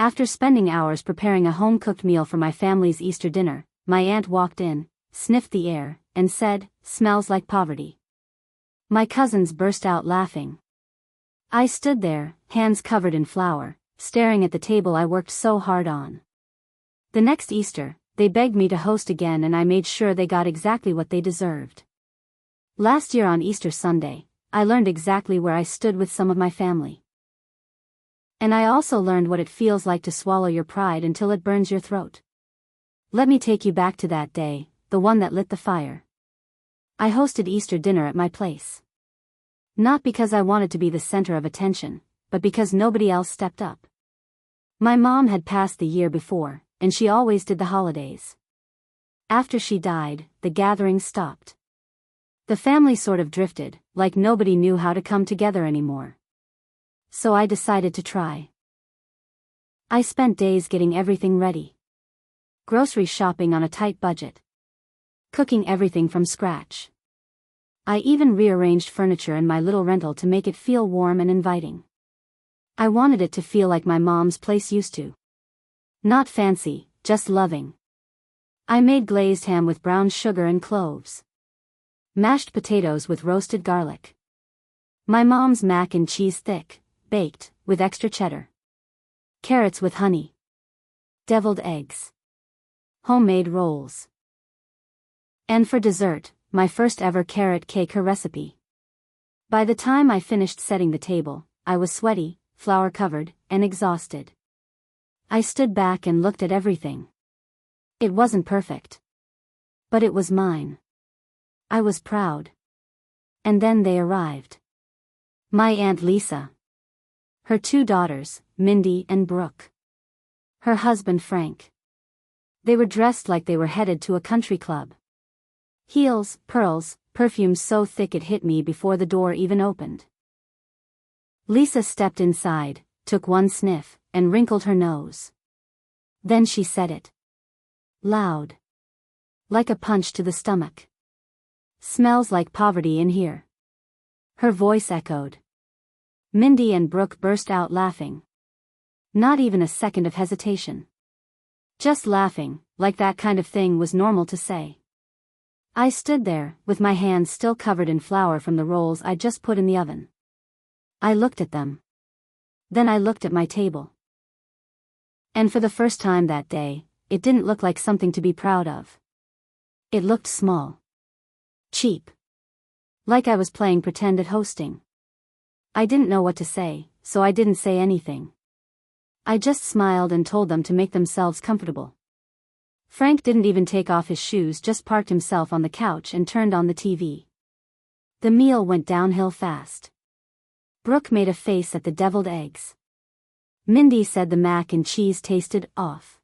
After spending hours preparing a home-cooked meal for my family's Easter dinner, my aunt walked in, sniffed the air, and said, "Smells like poverty." My cousins burst out laughing. I stood there, hands covered in flour, staring at the table I worked so hard on. The next Easter, they begged me to host again, and I made sure they got exactly what they deserved. Last year on Easter Sunday, I learned exactly where I stood with some of my family. And I also learned what it feels like to swallow your pride until it burns your throat. Let me take you back to that day, the one that lit the fire. I hosted Easter dinner at my place. Not because I wanted to be the center of attention, but because nobody else stepped up. My mom had passed the year before, and she always did the holidays. After she died, the gathering stopped. The family sort of drifted, like nobody knew how to come together anymore. So I decided to try. I spent days getting everything ready. Grocery shopping on a tight budget. Cooking everything from scratch. I even rearranged furniture in my little rental to make it feel warm and inviting. I wanted it to feel like my mom's place used to. Not fancy, just loving. I made glazed ham with brown sugar and cloves. Mashed potatoes with roasted garlic. My mom's mac and cheese thick, baked, with extra cheddar. Carrots with honey. Deviled eggs. Homemade rolls. And for dessert, my first ever carrot cake, her recipe. By the time I finished setting the table, I was sweaty, flour-covered, and exhausted. I stood back and looked at everything. It wasn't perfect. But it was mine. I was proud. And then they arrived. My Aunt Lisa. Her 2 daughters, Mindy and Brooke. Her husband Frank. They were dressed like they were headed to a country club. Heels, pearls, perfume so thick it hit me before the door even opened. Lisa stepped inside, took one sniff, and wrinkled her nose. Then she said it. Loud. Like a punch to the stomach. "Smells like poverty in here." Her voice echoed. Mindy and Brooke burst out laughing. Not even a second of hesitation. Just laughing, like that kind of thing was normal to say. I stood there, with my hands still covered in flour from the rolls I just put in the oven. I looked at them. Then I looked at my table. And for the first time that day, it didn't look like something to be proud of. It looked small. Cheap. Like I was playing pretend at hosting. I didn't know what to say, so I didn't say anything. I just smiled and told them to make themselves comfortable. Frank didn't even take off his shoes, just parked himself on the couch and turned on the TV. The meal went downhill fast. Brooke made a face at the deviled eggs. Mindy said the mac and cheese tasted off.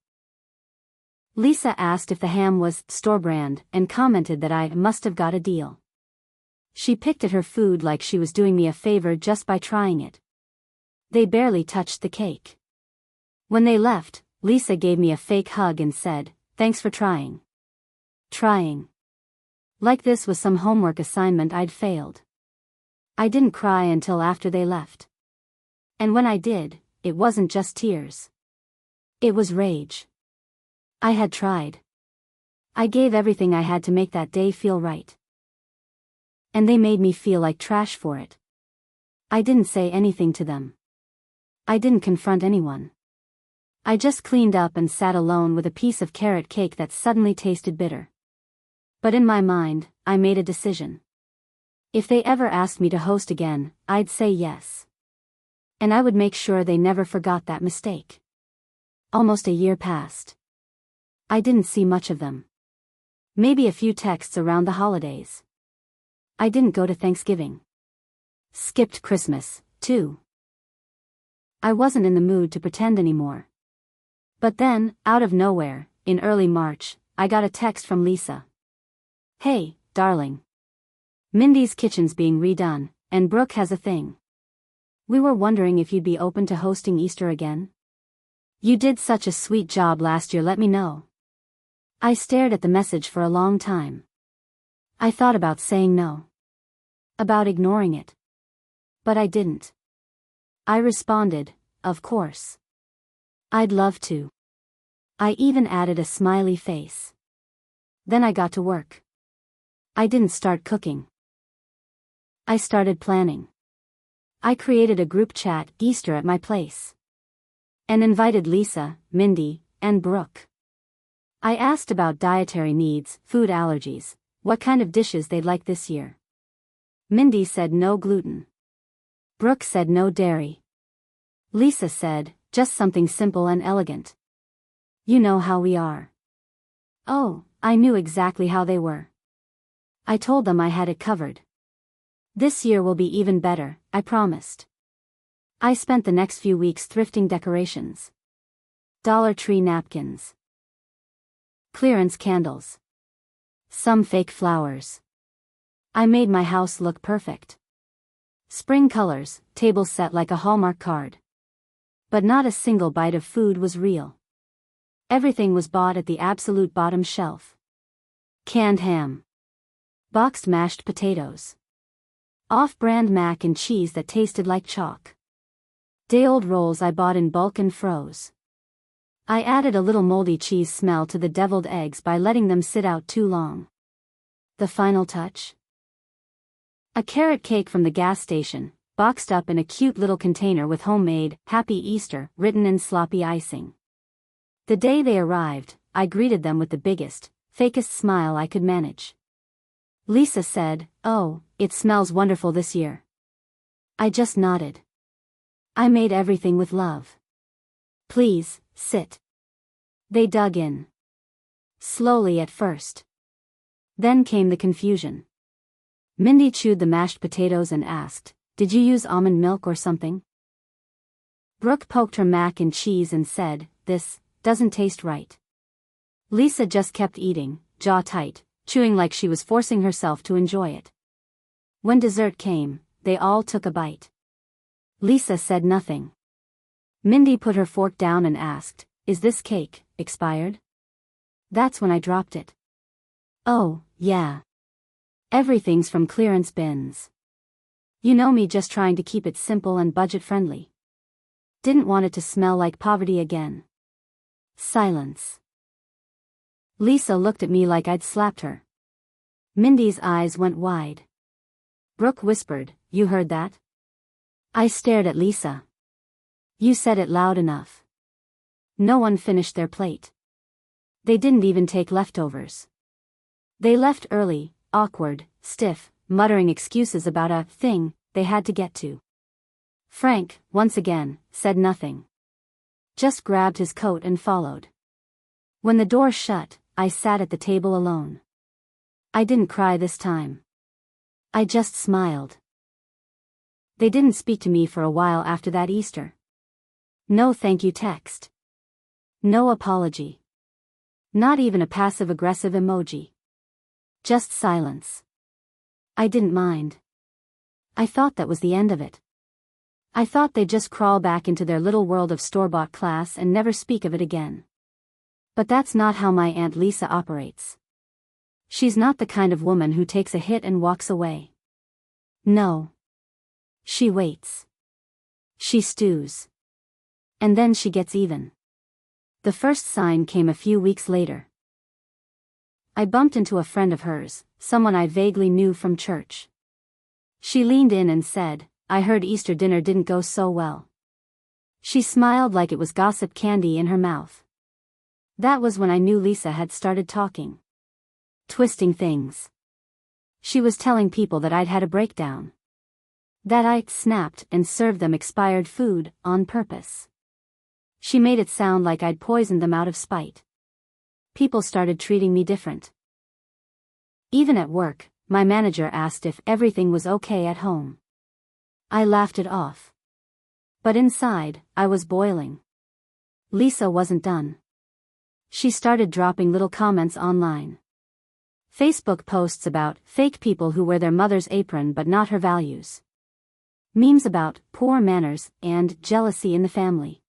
Lisa asked if the ham was store brand and commented that I must have got a deal. She picked at her food like she was doing me a favor just by trying it. They barely touched the cake. When they left, Lisa gave me a fake hug and said, "Thanks for trying." Trying. Like this was some homework assignment I'd failed. I didn't cry until after they left. And when I did, it wasn't just tears. It was rage. I had tried. I gave everything I had to make that day feel right. And they made me feel like trash for it. I didn't say anything to them. I didn't confront anyone. I just cleaned up and sat alone with a piece of carrot cake that suddenly tasted bitter. But in my mind, I made a decision. If they ever asked me to host again, I'd say yes. And I would make sure they never forgot that mistake. Almost a year passed. I didn't see much of them. Maybe a few texts around the holidays. I didn't go to Thanksgiving. Skipped Christmas, too. I wasn't in the mood to pretend anymore. But then, out of nowhere, in early March, I got a text from Lisa. "Hey, darling. Mindy's kitchen's being redone, and Brooke has a thing. We were wondering if you'd be open to hosting Easter again. You did such a sweet job last year, let me know." I stared at the message for a long time. I thought about saying no. About ignoring it. But I didn't. I responded, "Of course." I'd love to. I even added a smiley face. Then I got to work. I didn't start cooking. I started planning. I created a group chat, Easter at my place, and invited Lisa, Mindy, and Brooke. I asked about dietary needs, food allergies, what kind of dishes they'd like this year. Mindy said no gluten. Brooke said no dairy. Lisa said, just something simple and elegant. You know how we are. Oh, I knew exactly how they were. I told them I had it covered. This year will be even better, I promised. I spent the next few weeks thrifting decorations. Dollar Tree napkins. Clearance candles. Some fake flowers. I made my house look perfect. Spring colors, table set like a Hallmark card. But not a single bite of food was real. Everything was bought at the absolute bottom shelf. Canned ham. Boxed mashed potatoes. Off-brand mac and cheese that tasted like chalk. Day-old rolls I bought in bulk and froze. I added a little moldy cheese smell to the deviled eggs by letting them sit out too long. The final touch? A carrot cake from the gas station, boxed up in a cute little container with homemade, Happy Easter, written in sloppy icing. The day they arrived, I greeted them with the biggest, fakest smile I could manage. Lisa said, "Oh, it smells wonderful this year." I just nodded. I made everything with love. "Please, sit." They dug in. Slowly at first. Then came the confusion. Mindy chewed the mashed potatoes and asked, "Did you use almond milk or something?" Brooke poked her mac and cheese and said, "This doesn't taste right." Lisa just kept eating, jaw tight, chewing like she was forcing herself to enjoy it. When dessert came, they all took a bite. Lisa said nothing. Mindy put her fork down and asked, "Is this cake expired?" That's when I dropped it. Oh, yeah. Everything's from clearance bins. You know me, just trying to keep it simple and budget-friendly. Didn't want it to smell like poverty again. Silence. Lisa looked at me like I'd slapped her. Mindy's eyes went wide. Brooke whispered, "You heard that?" I stared at Lisa. You said it loud enough. No one finished their plate. They didn't even take leftovers. They left early, awkward, stiff, muttering excuses about a thing they had to get to. Frank, once again, said nothing. Just grabbed his coat and followed. When the door shut, I sat at the table alone. I didn't cry this time. I just smiled. They didn't speak to me for a while after that Easter. No thank you text. No apology. Not even a passive-aggressive emoji. Just silence. I didn't mind. I thought that was the end of it. I thought they'd just crawl back into their little world of store-bought class and never speak of it again. But that's not how my Aunt Lisa operates. She's not the kind of woman who takes a hit and walks away. No. She waits. She stews. And then she gets even. The first sign came a few weeks later. I bumped into a friend of hers, someone I vaguely knew from church. She leaned in and said, "I heard Easter dinner didn't go so well." She smiled like it was gossip candy in her mouth. That was when I knew Lisa had started talking. Twisting things. She was telling people that I'd had a breakdown. That I snapped and served them expired food, on purpose. She made it sound like I'd poisoned them out of spite. People started treating me different. Even at work, my manager asked if everything was okay at home. I laughed it off. But inside, I was boiling. Lisa wasn't done. She started dropping little comments online. Facebook posts about fake people who wear their mother's apron but not her values. Memes about poor manners and jealousy in the family.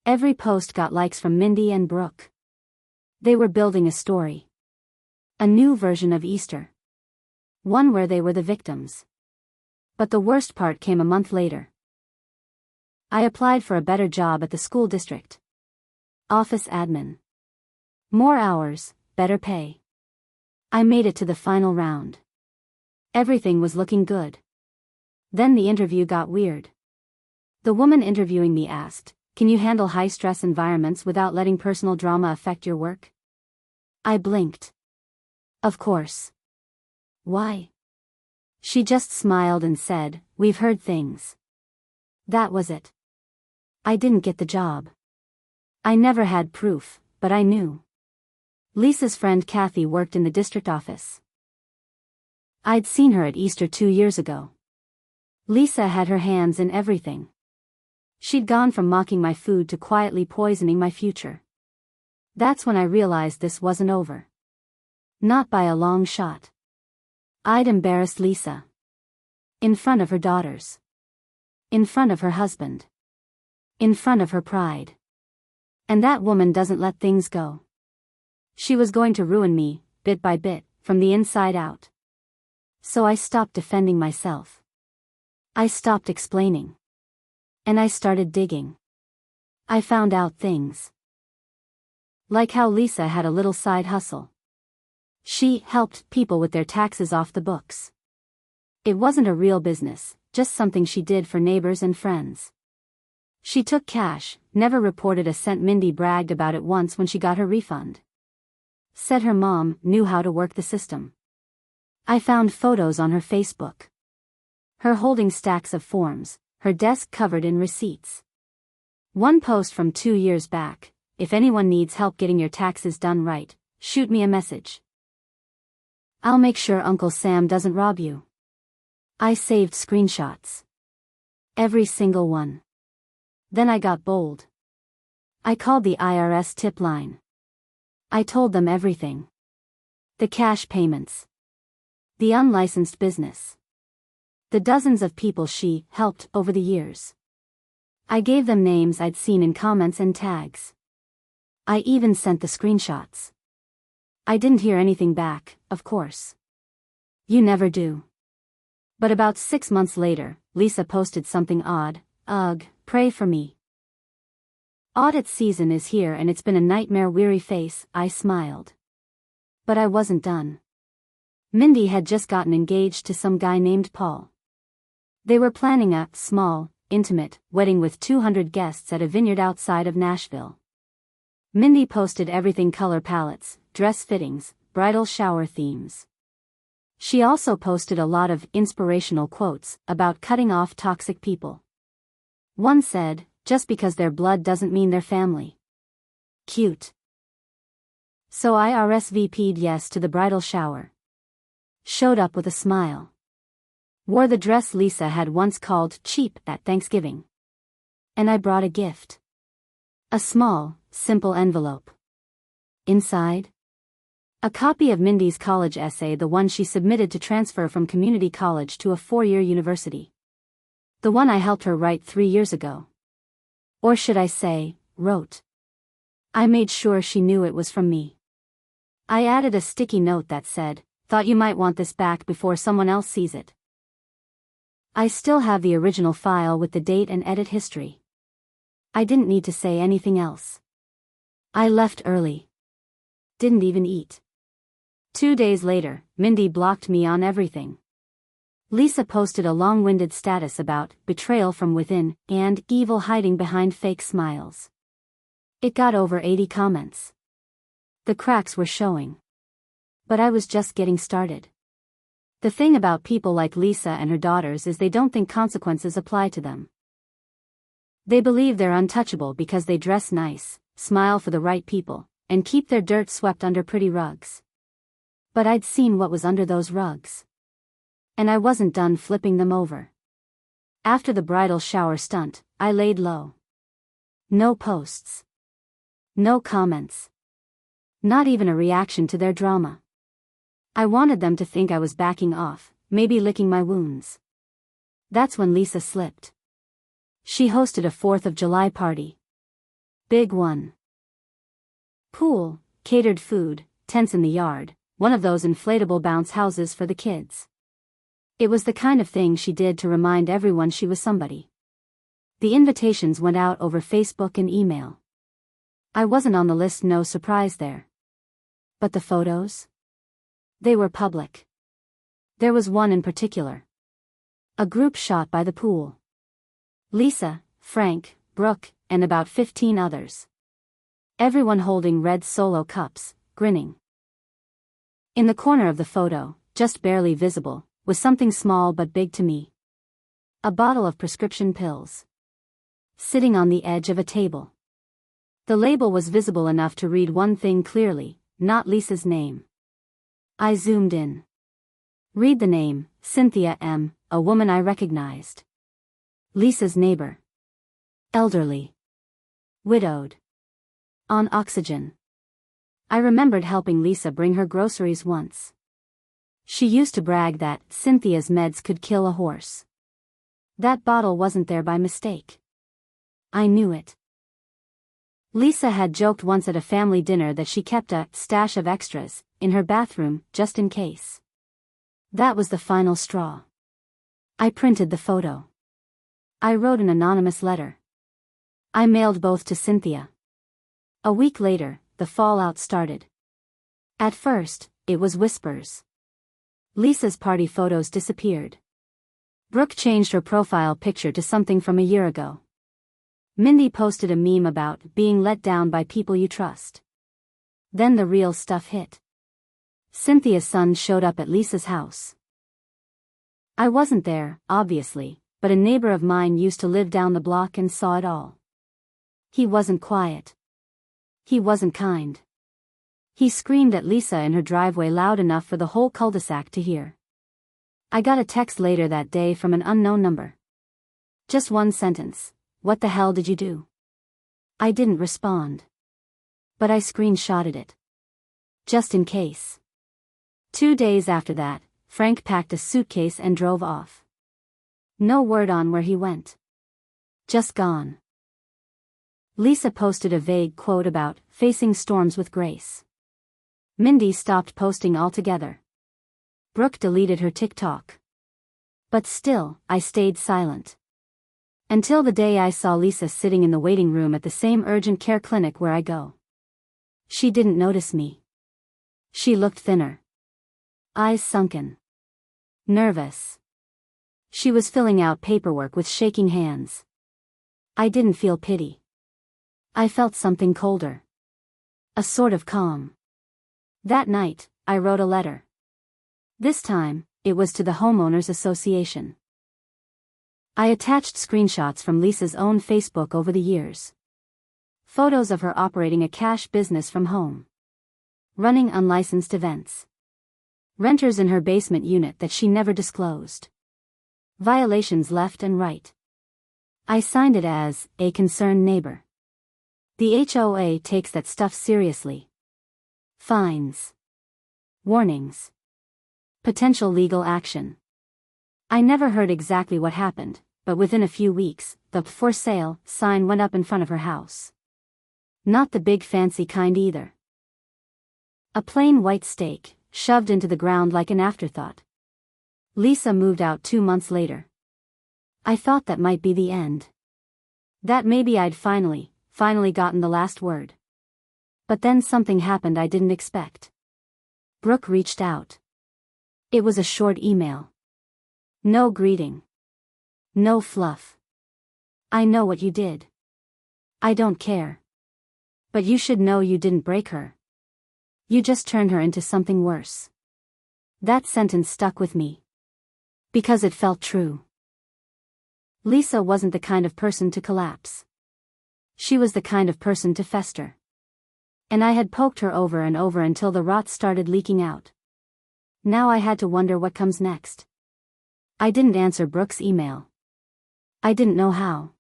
Every post got likes from Mindy and Brooke. They were building a story. A new version of Easter. One where they were the victims. But the worst part came a month later. I applied for a better job at the school district. Office admin. More hours, better pay. I made it to the final round. Everything was looking good. Then the interview got weird. The woman interviewing me asked, "Can you handle high-stress environments without letting personal drama affect your work?" I blinked. Of course. Why? She just smiled and said, "We've heard things." That was it. I didn't get the job. I never had proof, but I knew. Lisa's friend Kathy worked in the district office. I'd seen her at Easter 2 years ago. Lisa had her hands in everything. She'd gone from mocking my food to quietly poisoning my future. That's when I realized this wasn't over. Not by a long shot. I'd embarrassed Lisa. In front of her daughters. In front of her husband. In front of her pride. And that woman doesn't let things go. She was going to ruin me, bit by bit, from the inside out. So I stopped defending myself. I stopped explaining. And I started digging. I found out things. Like how Lisa had a little side hustle. She helped people with their taxes off the books. It wasn't a real business, just something she did for neighbors and friends. She took cash, never reported a cent. Mindy bragged about it once when she got her refund. Said her mom knew how to work the system. I found photos on her Facebook. Her holding stacks of forms, her desk covered in receipts. One post from 2 years back: "If anyone needs help getting your taxes done right, shoot me a message. I'll make sure Uncle Sam doesn't rob you." I saved screenshots. Every single one. Then I got bold. I called the IRS tip line. I told them everything. The cash payments. The unlicensed business. The dozens of people she helped over the years. I gave them names I'd seen in comments and tags. I even sent the screenshots. I didn't hear anything back, of course. You never do. But about 6 months later, Lisa posted something odd. "Ugh, pray for me. Audit season is here and it's been a nightmare." Weary face, I smiled. But I wasn't done. Mindy had just gotten engaged to some guy named Paul. They were planning a small, intimate wedding with 200 guests at a vineyard outside of Nashville. Mindy posted everything: color palettes, dress fittings, bridal shower themes. She also posted a lot of inspirational quotes about cutting off toxic people. One said, "Just because they're blood doesn't mean they're family." Cute. So I RSVP'd yes to the bridal shower. Showed up with a smile. Wore the dress Lisa had once called cheap at Thanksgiving. And I brought a gift. A small, simple envelope. Inside? A copy of Mindy's college essay, the one she submitted to transfer from community college to a 4-year university. The one I helped her write 3 years ago. Or should I say, wrote. I made sure she knew it was from me. I added a sticky note that said, "Thought you might want this back before someone else sees it." I still have the original file with the date and edit history. I didn't need to say anything else. I left early. Didn't even eat. 2 days later, Mindy blocked me on everything. Lisa posted a long-winded status about betrayal from within and evil hiding behind fake smiles. It got over 80 comments. The cracks were showing. But I was just getting started. The thing about people like Lisa and her daughters is they don't think consequences apply to them. They believe they're untouchable because they dress nice, smile for the right people, and keep their dirt swept under pretty rugs. But I'd seen what was under those rugs. And I wasn't done flipping them over. After the bridal shower stunt, I laid low. No posts. No comments. Not even a reaction to their drama. I wanted them to think I was backing off, maybe licking my wounds. That's when Lisa slipped. She hosted a 4th of July party. Big one. Pool, catered food, tents in the yard, one of those inflatable bounce houses for the kids. It was the kind of thing she did to remind everyone she was somebody. The invitations went out over Facebook and email. I wasn't on the list, no surprise there. But the photos? They were public. There was one in particular. A group shot by the pool. Lisa, Frank, Brooke, and about 15 others. Everyone holding red Solo cups, grinning. In the corner of the photo, just barely visible, was something small but big to me. A bottle of prescription pills. Sitting on the edge of a table. The label was visible enough to read one thing clearly, not Lisa's name. I zoomed in. Read the name, Cynthia M., a woman I recognized. Lisa's neighbor. Elderly. Widowed. On oxygen. I remembered helping Lisa bring her groceries once. She used to brag that Cynthia's meds could kill a horse. That bottle wasn't there by mistake. I knew it. Lisa had joked once at a family dinner that she kept a stash of extras in her bathroom, just in case. That was the final straw. I printed the photo. I wrote an anonymous letter. I mailed both to Cynthia. A week later, the fallout started. At first, it was whispers. Lisa's party photos disappeared. Brooke changed her profile picture to something from a year ago. Mindy posted a meme about being let down by people you trust. Then the real stuff hit. Cynthia's son showed up at Lisa's house. I wasn't there, obviously, but a neighbor of mine used to live down the block and saw it all. He wasn't quiet. He wasn't kind. He screamed at Lisa in her driveway loud enough for the whole cul-de-sac to hear. I got a text later that day from an unknown number. Just one sentence. What the hell did you do? I didn't respond. But I screenshotted it. Just in case. 2 days after that, Frank packed a suitcase and drove off. No word on where he went. Just gone. Lisa posted a vague quote about facing storms with grace. Mindy stopped posting altogether. Brooke deleted her TikTok. But still, I stayed silent. Until the day I saw Lisa sitting in the waiting room at the same urgent care clinic where I go. She didn't notice me. She looked thinner. Eyes sunken. Nervous. She was filling out paperwork with shaking hands. I didn't feel pity. I felt something colder. A sort of calm. That night, I wrote a letter. This time, it was to the Homeowners Association. I attached screenshots from Lisa's own Facebook over the years. Photos of her operating a cash business from home. Running unlicensed events. Renters in her basement unit that she never disclosed. Violations left and right. I signed it as a concerned neighbor. The HOA takes that stuff seriously. Fines. Warnings. Potential legal action. I never heard exactly what happened, but within a few weeks, the "for sale" sign went up in front of her house. Not the big fancy kind either. A plain white stake, shoved into the ground like an afterthought. Lisa moved out 2 months later. I thought that might be the end. That maybe I'd finally gotten the last word. But then something happened I didn't expect. Brooke reached out. It was a short email. No greeting. No fluff. I know what you did. I don't care. But you should know you didn't break her. You just turned her into something worse. That sentence stuck with me. Because it felt true. Lisa wasn't the kind of person to collapse. She was the kind of person to fester. And I had poked her over and over until the rot started leaking out. Now I had to wonder what comes next. I didn't answer Brooke's email. I didn't know how.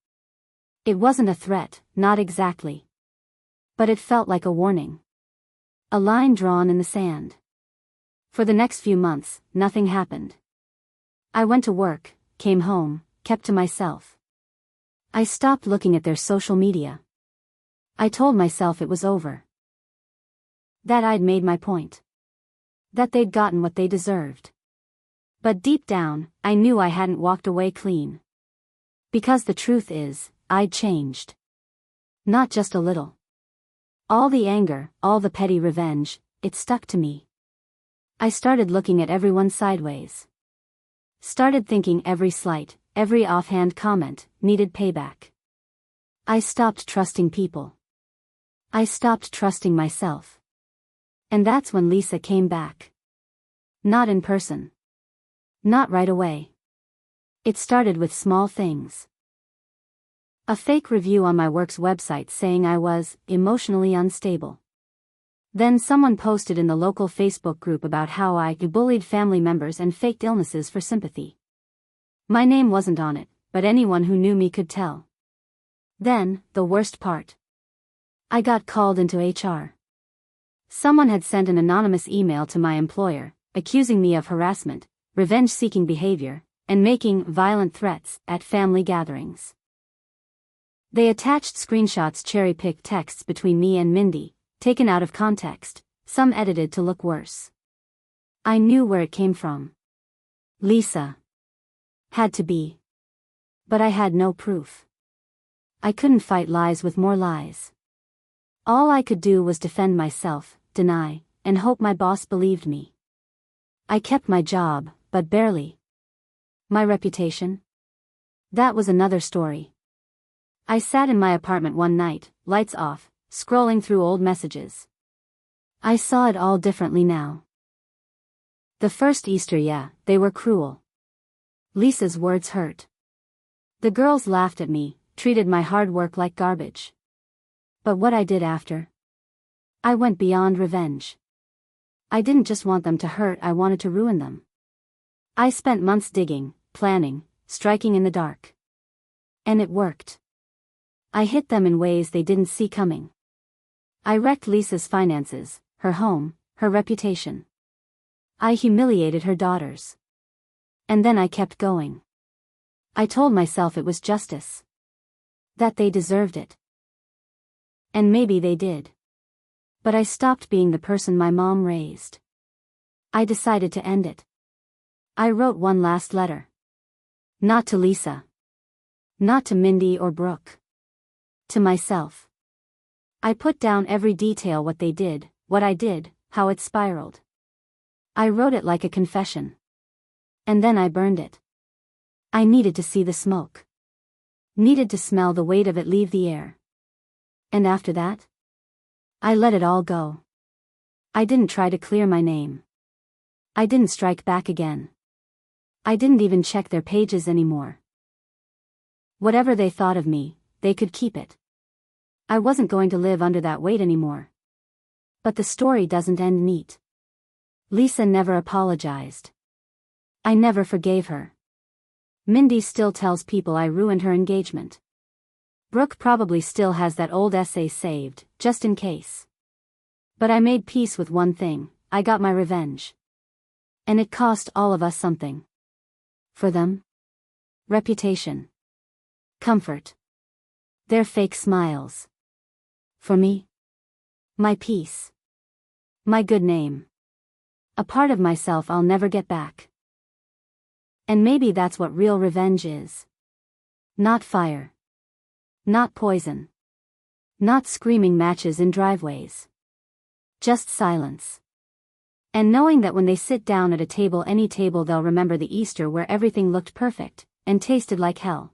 It wasn't a threat, not exactly. But it felt like a warning. A line drawn in the sand. For the next few months, nothing happened. I went to work, came home, kept to myself. I stopped looking at their social media. I told myself it was over. That I'd made my point. That they'd gotten what they deserved. But deep down, I knew I hadn't walked away clean. Because the truth is, I'd changed. Not just a little. All the anger, all the petty revenge, it stuck to me. I started looking at everyone sideways. Started thinking every slight, every offhand comment, needed payback. I stopped trusting people. I stopped trusting myself. And that's when Lisa came back. Not in person. Not right away. It started with small things. A fake review on my work's website saying I was emotionally unstable. Then someone posted in the local Facebook group about how I bullied family members and faked illnesses for sympathy. My name wasn't on it, but anyone who knew me could tell. Then, the worst part. I got called into HR. Someone had sent an anonymous email to my employer, accusing me of harassment, revenge-seeking behavior, and making violent threats at family gatherings. They attached screenshots, cherry-picked texts between me and Mindy, taken out of context, some edited to look worse. I knew where it came from. Lisa. Had to be. But I had no proof. I couldn't fight lies with more lies. All I could do was defend myself, deny, and hope my boss believed me. I kept my job, but barely. My reputation? That was another story. I sat in my apartment one night, lights off, scrolling through old messages. I saw it all differently now. The first Easter, yeah, they were cruel. Lisa's words hurt. The girls laughed at me, treated my hard work like garbage. But what I did after? I went beyond revenge. I didn't just want them to hurt, I wanted to ruin them. I spent months digging, planning, striking in the dark. And it worked. I hit them in ways they didn't see coming. I wrecked Lisa's finances, her home, her reputation. I humiliated her daughters. And then I kept going. I told myself it was justice. That they deserved it. And maybe they did. But I stopped being the person my mom raised. I decided to end it. I wrote one last letter. Not to Lisa. Not to Mindy or Brooke. To myself. I put down every detail, what they did, what I did, how it spiraled. I wrote it like a confession. And then I burned it. I needed to see the smoke. Needed to smell the weight of it leave the air. And after that? I let it all go. I didn't try to clear my name. I didn't strike back again. I didn't even check their pages anymore. Whatever they thought of me, they could keep it. I wasn't going to live under that weight anymore. But the story doesn't end neat. Lisa never apologized. I never forgave her. Mindy still tells people I ruined her engagement. Brooke probably still has that old essay saved, just in case. But I made peace with one thing, I got my revenge. And it cost all of us something. For them? Reputation. Comfort. Their fake smiles. For me? My peace. My good name. A part of myself I'll never get back. And maybe that's what real revenge is. Not fire. Not poison. Not screaming matches in driveways. Just silence. And knowing that when they sit down at a table, any table, they'll remember the Easter where everything looked perfect, and tasted like hell.